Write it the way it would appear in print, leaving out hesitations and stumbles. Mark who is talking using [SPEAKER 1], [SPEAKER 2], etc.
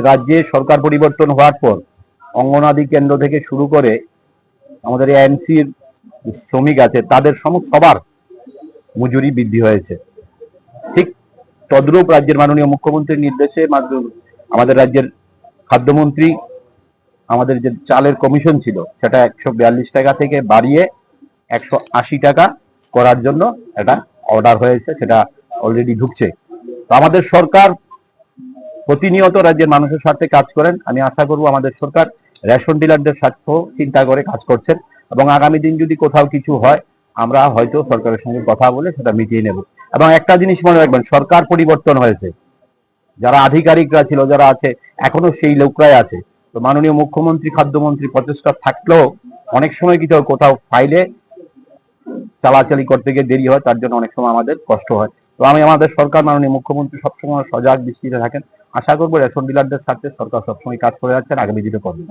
[SPEAKER 1] রাজ্যে সরকার পরিবর্তন হওয়ার পর অঙ্গনাদি কেন্দ্র থেকে শুরু করে আমাদের এএমসির শ্রমিক আছে তাদের সবার মজুরি বৃদ্ধি হয়েছে। ঠিক তদ্রূপ রাজ্যের মাননীয় মুখ্যমন্ত্রীর নির্দেশে আমাদের রাজ্যের খাদ্যমন্ত্রী আমাদের যে চালের কমিশন ছিল সেটা 142 টাকা থেকে বাড়িয়ে 180 টাকা করার জন্য এটা অর্ডার হয়েছে, সেটা অলরেডি ঢুকছে। তো আমাদের সরকার প্রতিনিয়ত রাজ্যের মানুষের স্বার্থে কাজ করেন। আমি আশা করব আমাদের সরকার রেশন ডিলারদের স্বার্থ চিন্তা করে কাজ করছেন এবং আগামী দিন যদি কোথাও কিছু হয় আমরা হয়তো সরকারের সঙ্গে কথা বলে সেটা মিটিয়ে নেব। এবং একটা জিনিস মনে রাখবেন, সরকার পরিবর্তন হয়েছে, যারা আধিকারিকরা ছিল যারা আছে এখনো সেই লোকরাই আছে। তো মাননীয় মুখ্যমন্ত্রী খাদ্যমন্ত্রী প্রচেষ্টা থাকলেও অনেক সময় কিছু কোথাও ফাইলে চালাচালি করতে গিয়ে দেরি হয়, তার জন্য অনেক সময় আমাদের কষ্ট হয়। তো আমি আমাদের সরকার মাননীয় মুখ্যমন্ত্রী সবসময় সজাগ দৃষ্টিতে থাকেন। আশা করবো রেশন ডিলারদের স্বার্থে সরকার সবসময় কাজ করে যাচ্ছেন, আগামী দিনে করবেন।